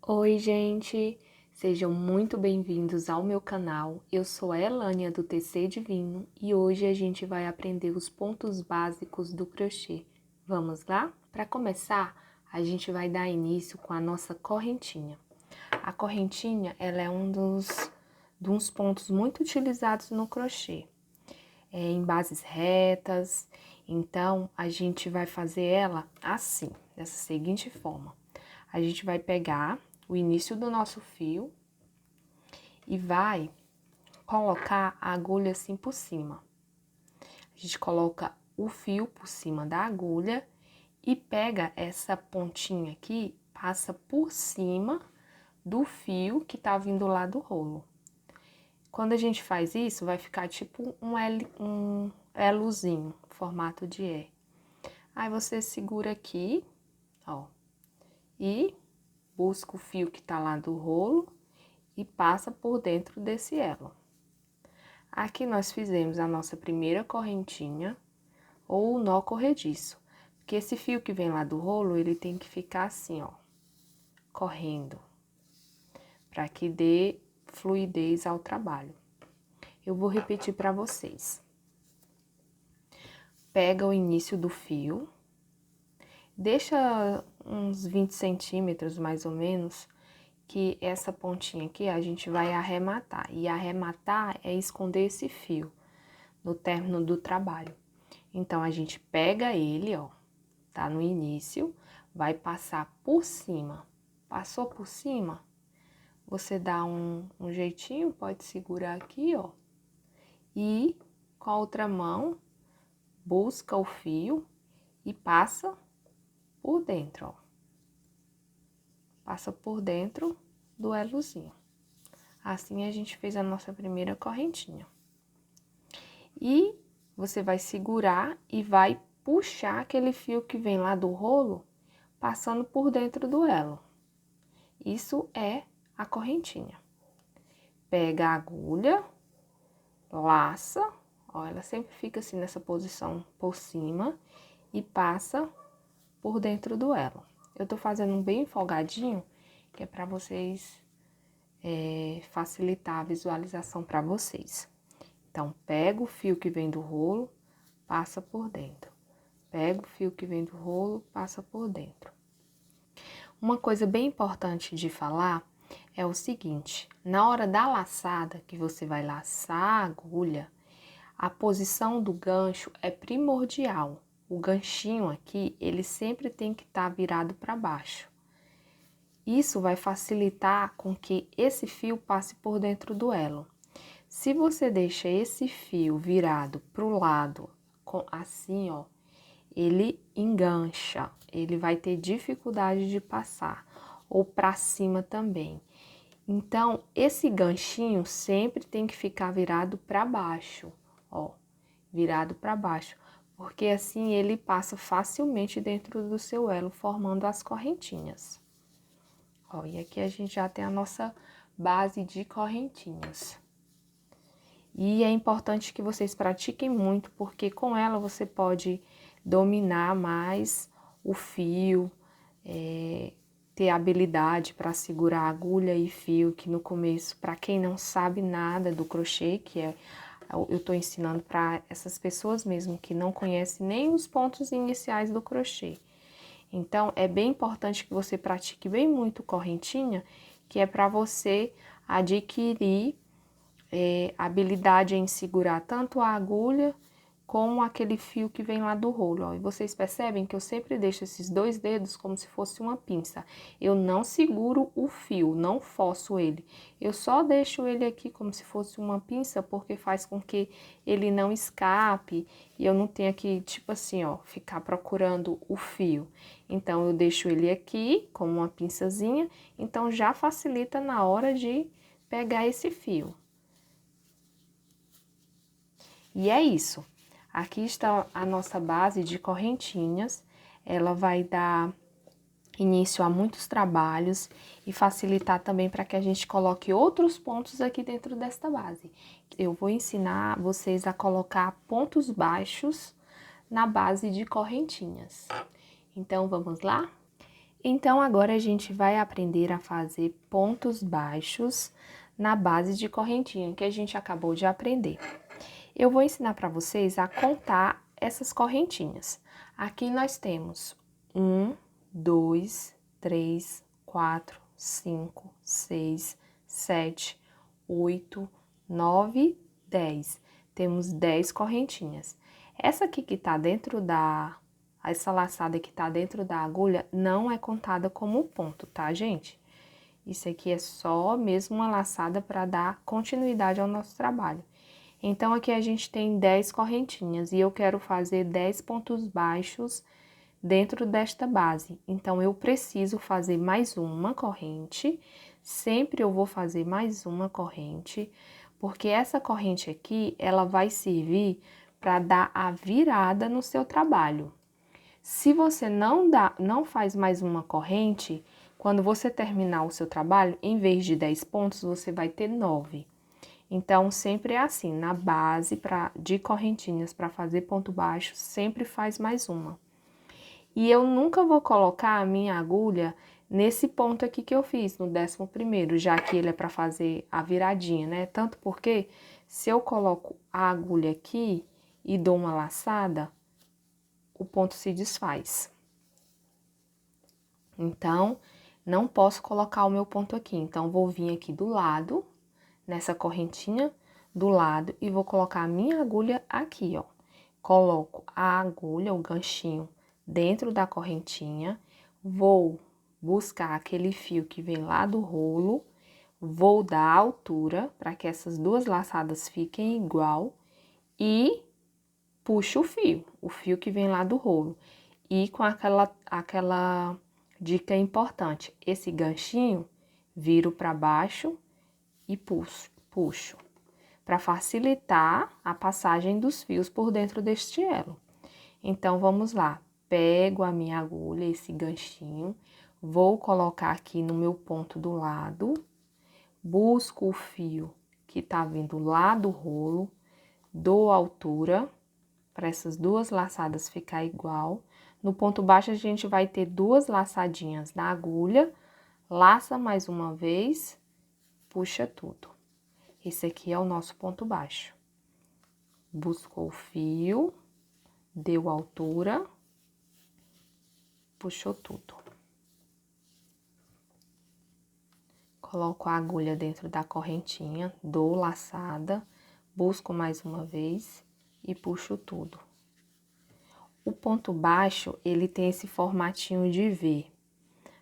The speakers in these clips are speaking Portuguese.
Oi, gente! Sejam muito bem-vindos ao meu canal. Eu sou a Elânia do TC Divino e hoje a gente vai aprender os pontos básicos do crochê. Vamos lá? Para começar, a gente vai dar início com a nossa correntinha. A correntinha, ela é dos pontos muito utilizados no crochê. Em bases retas, então a gente vai fazer ela assim, dessa seguinte forma. A gente vai pegar o início do nosso fio e vai colocar a agulha assim por cima. A gente coloca o fio por cima da agulha e pega essa pontinha aqui, passa por cima do fio que tá vindo lá do rolo. Quando a gente faz isso, vai ficar tipo um Lzinho, formato de E. Aí você segura aqui, ó, e busca o fio que tá lá do rolo e passa por dentro desse elo. Aqui nós fizemos a nossa primeira correntinha ou o nó corrediço, porque esse fio que vem lá do rolo, ele tem que ficar assim, ó, correndo, para que dê fluidez ao trabalho. Eu vou repetir para vocês. Pega o início do fio, deixa uns 20 centímetros mais ou menos, que essa pontinha aqui a gente vai arrematar. E arrematar é esconder esse fio no término do trabalho. Então, a gente pega ele, ó, tá no início, vai passar por cima. Passou por cima, você dá um jeitinho, pode segurar aqui, ó. E com a outra mão, busca o fio e passa por dentro, ó. Passa por dentro do elozinho. Assim, a gente fez a nossa primeira correntinha. E você vai segurar e vai puxar aquele fio que vem lá do rolo, passando por dentro do elo. Isso é a correntinha. Pega a agulha, laça, ó, ela sempre fica assim nessa posição por cima e passa por dentro do elo. Eu tô fazendo um bem folgadinho, que é pra vocês facilitar a visualização pra vocês. Então, pega o fio que vem do rolo, passa por dentro. Pega o fio que vem do rolo, passa por dentro. Uma coisa bem importante de falar é o seguinte: na hora da laçada, que você vai laçar a agulha, a posição do gancho é primordial. O ganchinho aqui, ele sempre tem que estar virado para baixo. Isso vai facilitar com que esse fio passe por dentro do elo. Se você deixa esse fio virado para o lado, assim, ó, ele engancha, ele vai ter dificuldade de passar, ou para cima também. Então, esse ganchinho sempre tem que ficar virado para baixo, ó, virado para baixo, porque assim ele passa facilmente dentro do seu elo, formando as correntinhas. Ó, e aqui a gente já tem a nossa base de correntinhas. E é importante que vocês pratiquem muito, porque com ela você pode dominar mais o fio, ter habilidade para segurar agulha e fio, que no começo, para quem não sabe nada do crochê, eu tô ensinando para essas pessoas mesmo que não conhecem nem os pontos iniciais do crochê. Então, é bem importante que você pratique bem muito correntinha, que é para você adquirir habilidade em segurar tanto a agulha como aquele fio que vem lá do rolo, ó. E vocês percebem que eu sempre deixo esses dois dedos como se fosse uma pinça. Eu não seguro o fio, não forço ele. Eu só deixo ele aqui como se fosse uma pinça, porque faz com que ele não escape e eu não tenha que, tipo assim, ó, ficar procurando o fio. Então, eu deixo ele aqui como uma pinçazinha, então já facilita na hora de pegar esse fio. E é isso. Aqui está a nossa base de correntinhas. Ela vai dar início a muitos trabalhos e facilitar também para que a gente coloque outros pontos aqui dentro desta base. Eu vou ensinar vocês a colocar pontos baixos na base de correntinhas. Então, vamos lá? Então, agora a gente vai aprender a fazer pontos baixos na base de correntinha, que a gente acabou de aprender. Eu vou ensinar para vocês a contar essas correntinhas. Aqui nós temos 1, 2, 3, 4, 5, 6, 7, 8, 9, 10. Temos 10 correntinhas. Essa aqui que tá dentro essa laçada que tá dentro da agulha não é contada como ponto, tá, gente? Isso aqui é só mesmo uma laçada para dar continuidade ao nosso trabalho. Então, aqui a gente tem 10 correntinhas e eu quero fazer 10 pontos baixos dentro desta base. Então, eu preciso fazer mais uma corrente, sempre eu vou fazer mais uma corrente, porque essa corrente aqui, ela vai servir para dar a virada no seu trabalho. Se você não faz mais uma corrente, quando você terminar o seu trabalho, em vez de 10 pontos, você vai ter 9. Então, sempre é assim, na base de correntinhas para fazer ponto baixo, sempre faz mais uma. E eu nunca vou colocar a minha agulha nesse ponto aqui que eu fiz, no 11º, já que ele é para fazer a viradinha, né? Tanto porque, se eu coloco a agulha aqui e dou uma laçada, o ponto se desfaz. Então, não posso colocar o meu ponto aqui. Então, vou vir aqui do lado, nessa correntinha do lado, e vou colocar a minha agulha aqui, ó. Coloco a agulha, o ganchinho, dentro da correntinha, vou buscar aquele fio que vem lá do rolo, vou dar a altura para que essas duas laçadas fiquem igual e puxo o fio que vem lá do rolo. E com aquela dica importante, esse ganchinho viro para baixo e puxo, para facilitar a passagem dos fios por dentro deste elo. Então, vamos lá. Pego a minha agulha, esse ganchinho, vou colocar aqui no meu ponto do lado, busco o fio que tá vindo lá do rolo, dou altura para essas duas laçadas ficar igual. No ponto baixo, a gente vai ter duas laçadinhas na agulha, laça mais uma vez, puxa tudo. Esse aqui é o nosso ponto baixo. Buscou o fio, deu altura, puxou tudo. Coloco a agulha dentro da correntinha, dou laçada, busco mais uma vez e puxo tudo. O ponto baixo, ele tem esse formatinho de V.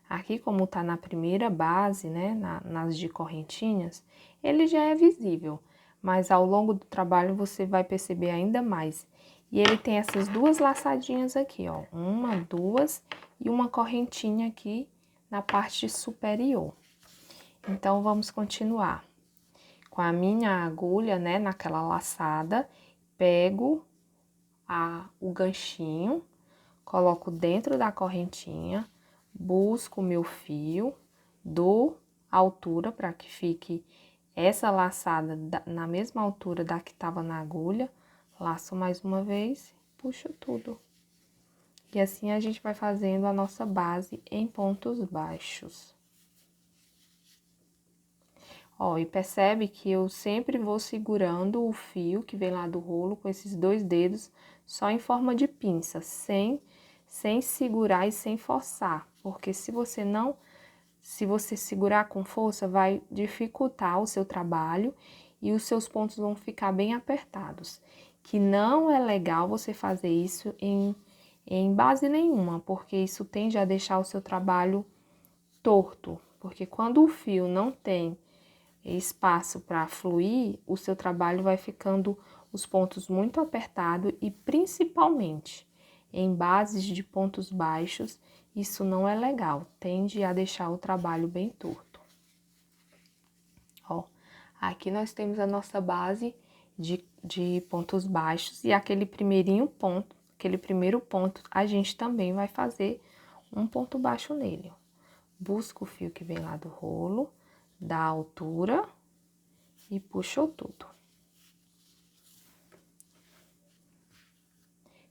Aqui, como tá na primeira base, né, nas de correntinhas, ele já é visível, mas ao longo do trabalho você vai perceber ainda mais. E ele tem essas duas laçadinhas aqui, ó, uma, duas e uma correntinha aqui na parte superior. Então, vamos continuar. Com a minha agulha, né, naquela laçada, pego o ganchinho, coloco dentro da correntinha, busco o meu fio, dou altura para que fique essa laçada na mesma altura da que estava na agulha, laço mais uma vez, puxo tudo. E assim a gente vai fazendo a nossa base em pontos baixos. Ó, e percebe que eu sempre vou segurando o fio que vem lá do rolo com esses dois dedos, só em forma de pinça, sem segurar e sem forçar, porque se você segurar com força, vai dificultar o seu trabalho e os seus pontos vão ficar bem apertados. Que não é legal você fazer isso em base nenhuma, porque isso tende a deixar o seu trabalho torto, porque quando o fio não tem espaço para fluir, o seu trabalho vai ficando os pontos muito apertados e principalmente em bases de pontos baixos, isso não é legal, tende a deixar o trabalho bem torto. Ó, aqui nós temos a nossa base de pontos baixos e aquele primeiro ponto, a gente também vai fazer um ponto baixo nele, ó. Busca o fio que vem lá do rolo, dá altura e puxou tudo.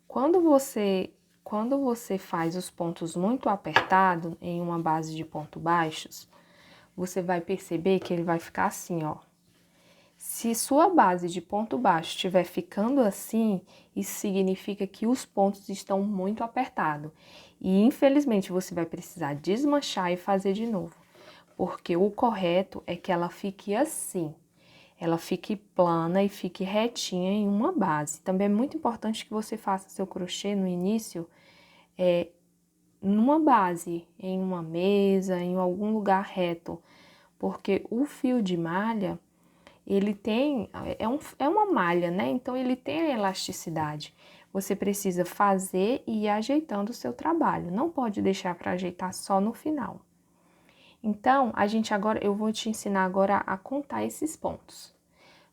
Quando você quando você faz os pontos muito apertados em uma base de ponto baixos, você vai perceber que ele vai ficar assim, ó. Se sua base de ponto baixo estiver ficando assim, isso significa que os pontos estão muito apertados. E infelizmente você vai precisar desmanchar e fazer de novo, porque o correto é que ela fique assim. Ela fique plana e fique retinha em uma base. Também é muito importante que você faça seu crochê no início numa base, em uma mesa, em algum lugar reto, porque o fio de malha, ele tem, é uma malha, né? Então ele tem a elasticidade. Você precisa fazer e ir ajeitando o seu trabalho, não pode deixar para ajeitar só no final. Então, eu vou te ensinar agora a contar esses pontos.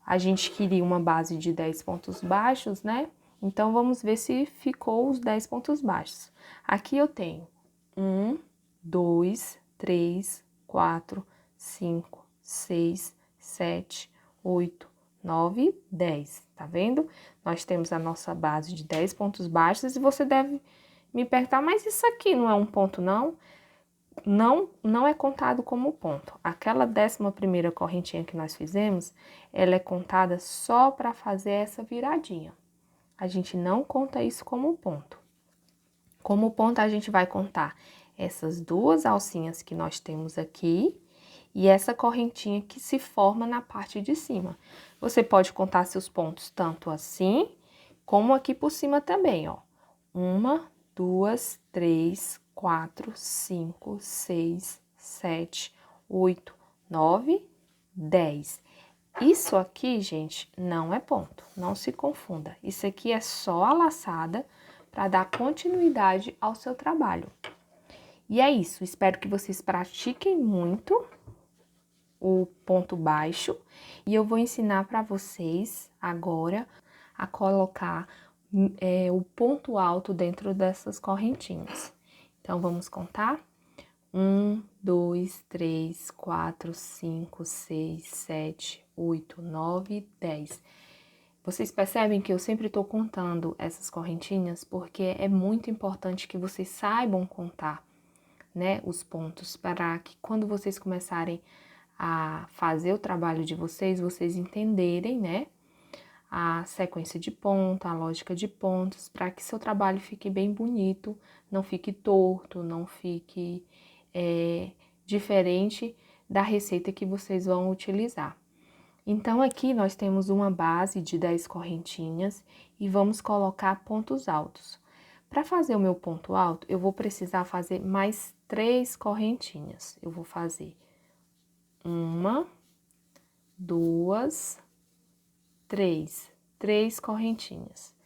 A gente queria uma base de 10 pontos baixos, né? Então, vamos ver se ficou os 10 pontos baixos. Aqui eu tenho 1, 2, 3, 4, 5, 6, 7, 8, 9, 10. Tá vendo? Nós temos a nossa base de 10 pontos baixos e você deve me perguntar, mas isso aqui não é um ponto, não? Não é contado como ponto. Aquela 11ª correntinha que nós fizemos, ela é contada só para fazer essa viradinha. A gente não conta isso como ponto. Como ponto, a gente vai contar essas duas alcinhas que nós temos aqui e essa correntinha que se forma na parte de cima. Você pode contar seus pontos tanto assim, como aqui por cima também, ó. 1, 2, 3, 4, 5, 6, 7, 8, 9, 10. Isso aqui, gente, não é ponto, não se confunda. Isso aqui é só a laçada para dar continuidade ao seu trabalho. E é isso, espero que vocês pratiquem muito o ponto baixo e eu vou ensinar para vocês agora a colocar o ponto alto dentro dessas correntinhas. Então, vamos contar? 1, 2, 3, 4, 5, 6, 7, 8, 9, 10. Vocês percebem que eu sempre estou contando essas correntinhas porque é muito importante que vocês saibam contar, né, os pontos, para que quando vocês começarem a fazer o trabalho de vocês, vocês entenderem, né, a sequência de ponto, a lógica de pontos, para que seu trabalho fique bem bonito, não fique torto, não fique diferente da receita que vocês vão utilizar. Então, aqui nós temos uma base de 10 correntinhas e vamos colocar pontos altos. Para fazer o meu ponto alto, eu vou precisar fazer mais 3 correntinhas. Eu vou fazer 1, 2, 3. 3 correntinhas.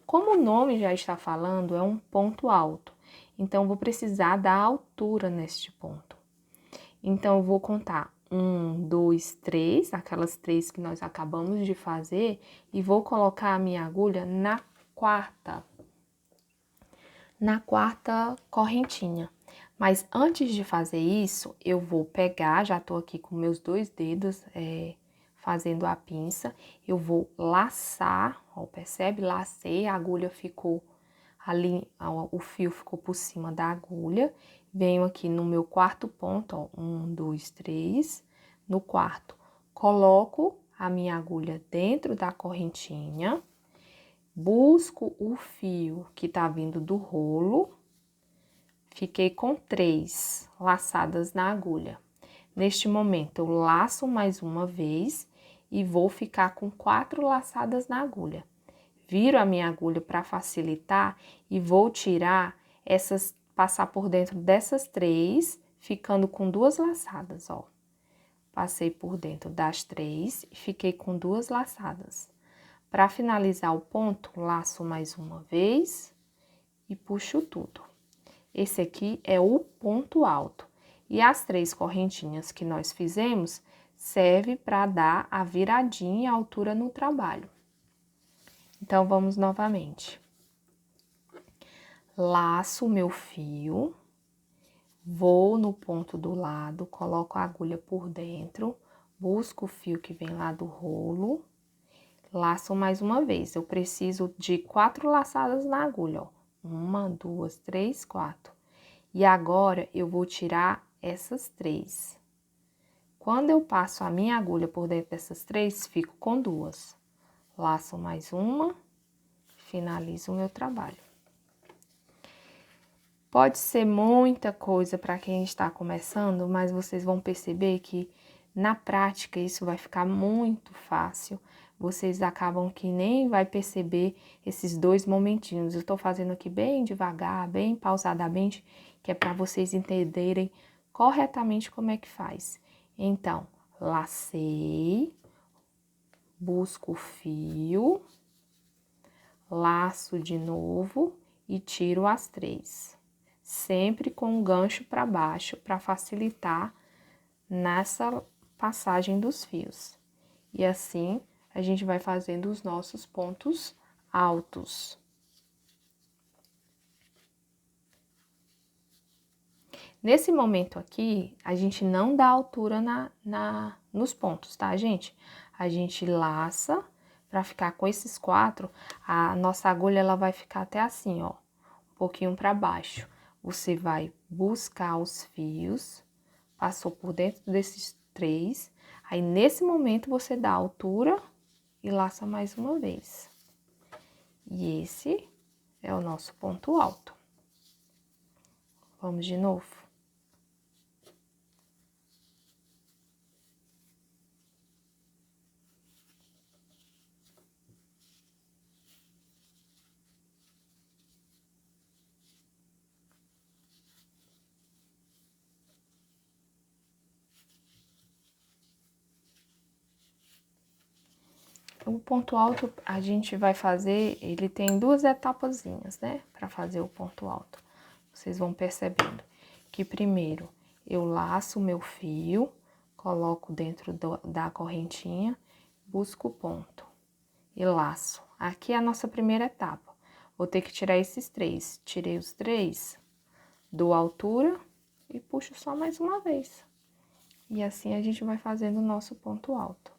Como o nome já está falando, é um ponto alto. Então, eu vou precisar da altura neste ponto. Então, eu vou contar 1, 2, 3, aquelas 3 que nós acabamos de fazer, e vou colocar a minha agulha na quarta correntinha. Mas antes de fazer isso, eu vou pegar, já tô aqui com meus 2 dedos fazendo a pinça, eu vou laçar, ó, percebe? Lacei, a agulha ficou ali, ó, o fio ficou por cima da agulha. Venho aqui no meu quarto ponto, ó, 1, 2, 3, no quarto, coloco a minha agulha dentro da correntinha, busco o fio que tá vindo do rolo, fiquei com 3 laçadas na agulha. Neste momento, eu laço mais uma vez e vou ficar com 4 laçadas na agulha. Viro a minha agulha para facilitar e vou tirar passar por dentro dessas 3, ficando com 2 laçadas, ó. Passei por dentro das 3 e fiquei com 2 laçadas. Para finalizar o ponto, laço mais uma vez e puxo tudo. Esse aqui é o ponto alto. E as 3 correntinhas que nós fizemos serve para dar a viradinha e a altura no trabalho. Então, vamos novamente. Laço o meu fio, vou no ponto do lado, coloco a agulha por dentro, busco o fio que vem lá do rolo, laço mais uma vez. Eu preciso de 4 laçadas na agulha, ó. 1, 2, 3, 4. E agora, eu vou tirar essas 3. Quando eu passo a minha agulha por dentro dessas 3, fico com 2. Laço mais uma, finalizo o meu trabalho. Pode ser muita coisa para quem está começando, mas vocês vão perceber que na prática isso vai ficar muito fácil. Vocês acabam que nem vai perceber esses 2 momentinhos. Eu tô fazendo aqui bem devagar, bem pausadamente, que é para vocês entenderem corretamente como é que faz. Então, lacei, busco o fio, laço de novo e tiro as 3. Sempre com o gancho para baixo, para facilitar nessa passagem dos fios. E assim, a gente vai fazendo os nossos pontos altos. Nesse momento aqui, a gente não dá altura nos pontos, tá, gente? A gente laça para ficar com esses 4, a nossa agulha ela vai ficar até assim, ó, um pouquinho para baixo. Você vai buscar os fios, passou por dentro desses 3, aí nesse momento você dá altura e laça mais uma vez. E esse é o nosso ponto alto. Vamos de novo. O ponto alto, a gente vai fazer, ele tem 2 etapazinhas, né? Para fazer o ponto alto. Vocês vão percebendo que primeiro eu laço o meu fio, coloco dentro da correntinha, busco o ponto e laço. Aqui é a nossa primeira etapa. Vou ter que tirar esses 3. Tirei os 3, dou altura e puxo só mais uma vez. E assim a gente vai fazendo o nosso ponto alto.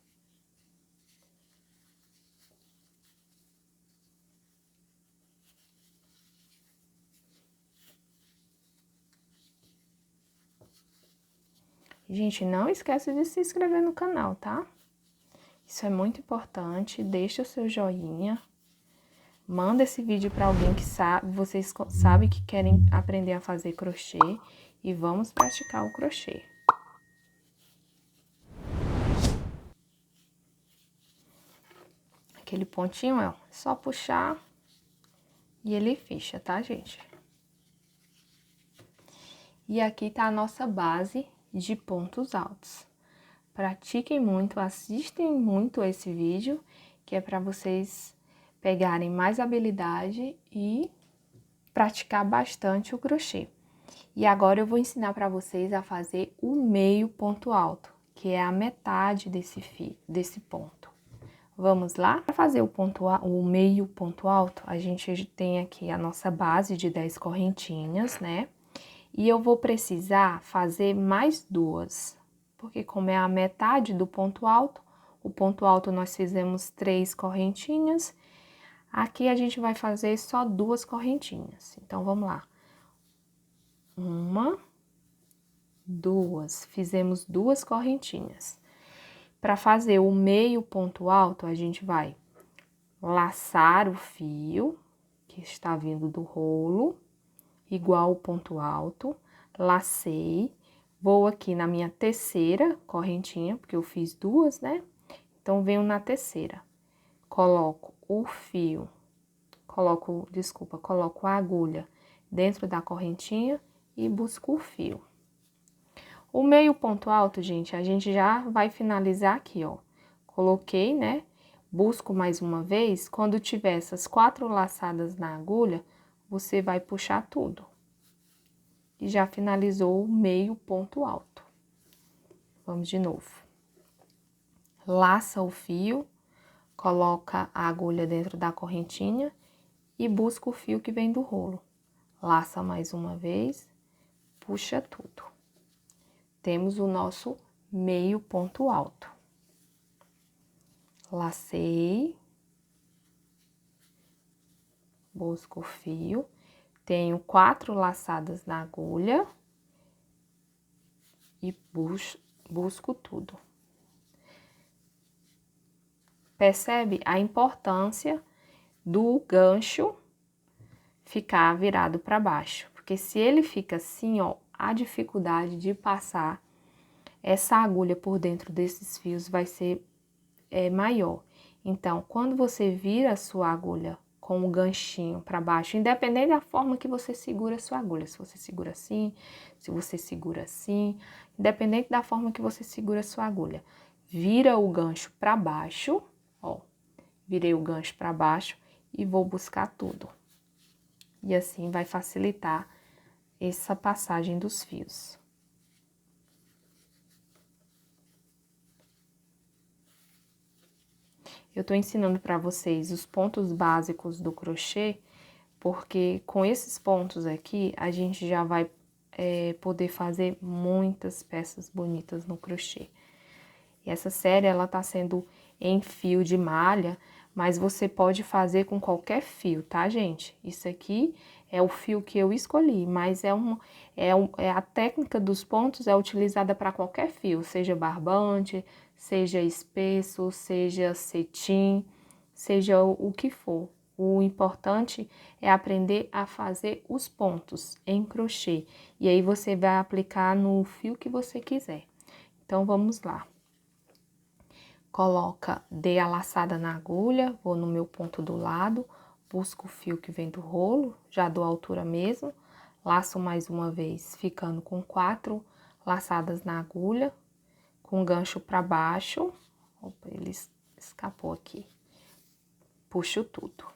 Gente, não esquece de se inscrever no canal, tá? Isso é muito importante. Deixa o seu joinha. Manda esse vídeo para alguém que sabe, vocês sabem que querem aprender a fazer crochê. E vamos praticar o crochê. Aquele pontinho, ó, só puxar e ele fecha, tá, gente? E aqui tá a nossa base de pontos altos. Pratiquem muito, assistem muito esse vídeo, que é para vocês pegarem mais habilidade e praticar bastante o crochê. E agora eu vou ensinar para vocês a fazer o meio ponto alto, que é a metade desse ponto. Vamos lá? Para fazer o meio ponto alto, a gente tem aqui a nossa base de 10 correntinhas, né? E eu vou precisar fazer mais 2, porque como é a metade do ponto alto, o ponto alto nós fizemos 3 correntinhas, aqui a gente vai fazer só 2 correntinhas. Então, vamos lá. 1, 2, fizemos 2 correntinhas. Para fazer o meio ponto alto, a gente vai laçar o fio que está vindo do rolo, igual o ponto alto, lacei, vou aqui na minha terceira correntinha, porque eu fiz 2, né? Então, venho na terceira, coloco o fio, coloco a agulha dentro da correntinha e busco o fio. O meio ponto alto, gente, a gente já vai finalizar aqui, ó. Coloquei, né? Busco mais uma vez, quando tiver essas 4 laçadas na agulha, você vai puxar tudo. E já finalizou o meio ponto alto. Vamos de novo. Laça o fio, coloca a agulha dentro da correntinha e busca o fio que vem do rolo. Laça mais uma vez, puxa tudo. Temos o nosso meio ponto alto. Lacei, busco o fio, tenho 4 laçadas na agulha e busco tudo. Percebe a importância do gancho ficar virado para baixo, porque se ele fica assim, ó, a dificuldade de passar essa agulha por dentro desses fios vai ser maior. Então, quando você vira a sua agulha com o ganchinho para baixo, independente da forma que você segura a sua agulha, se você segura assim, se você segura assim, independente da forma que você segura a sua agulha, vira o gancho para baixo, ó, virei o gancho para baixo e vou buscar tudo. E assim vai facilitar essa passagem dos fios. Eu tô ensinando para vocês os pontos básicos do crochê, porque com esses pontos aqui, a gente já vai poder fazer muitas peças bonitas no crochê. E essa série, ela tá sendo em fio de malha, mas você pode fazer com qualquer fio, tá, gente? Isso aqui é o fio que eu escolhi, mas a técnica dos pontos é utilizada para qualquer fio, seja barbante, seja espesso, seja cetim, seja o que for. O importante é aprender a fazer os pontos em crochê. E aí, você vai aplicar no fio que você quiser. Então, vamos lá. Dei a laçada na agulha, vou no meu ponto do lado, busco o fio que vem do rolo, já dou a altura mesmo, laço mais uma vez, ficando com 4 laçadas na agulha, com gancho para baixo. Opa, ele escapou aqui. Puxo tudo.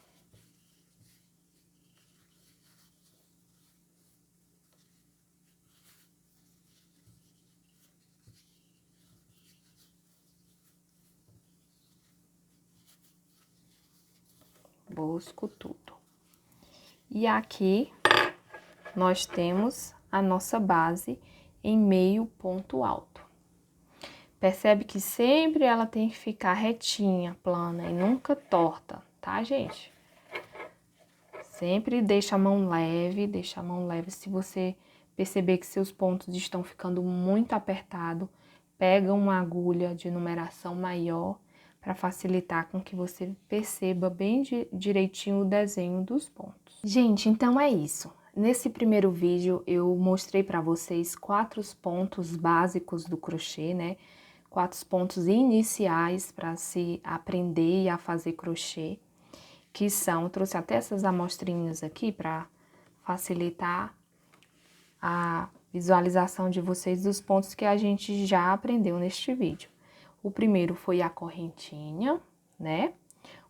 Busco tudo. E aqui, nós temos a nossa base em meio ponto alto. Percebe que sempre ela tem que ficar retinha, plana e nunca torta, tá, gente? Sempre deixa a mão leve, Se você perceber que seus pontos estão ficando muito apertados, pega uma agulha de numeração maior para facilitar com que você perceba bem direitinho o desenho dos pontos. Gente, então é isso. Nesse primeiro vídeo eu mostrei para vocês 4 pontos básicos do crochê, né? 4 pontos iniciais para se aprender a fazer crochê, que são, trouxe até essas amostrinhas aqui para facilitar a visualização de vocês dos pontos que a gente já aprendeu neste vídeo. O primeiro foi a correntinha, né?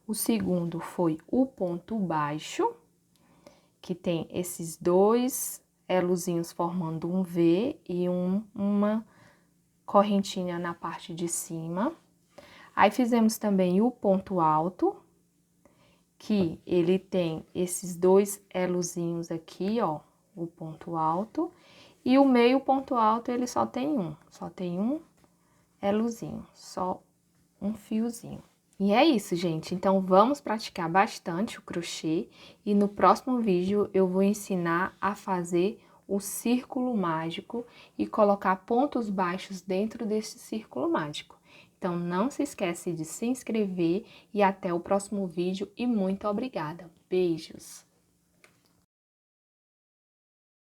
O segundo foi o ponto baixo, que tem esses 2 elozinhos formando um V e uma correntinha na parte de cima. Aí, fizemos também o ponto alto, que ele tem esses 2 elozinhos aqui, ó, o ponto alto. E o meio ponto alto, ele só tem um elozinho, só um fiozinho. E é isso, gente. Então, vamos praticar bastante o crochê e no próximo vídeo eu vou ensinar a fazer o círculo mágico e colocar pontos baixos dentro desse círculo mágico. Então, não se esquece de se inscrever e até o próximo vídeo e muito obrigada. Beijos!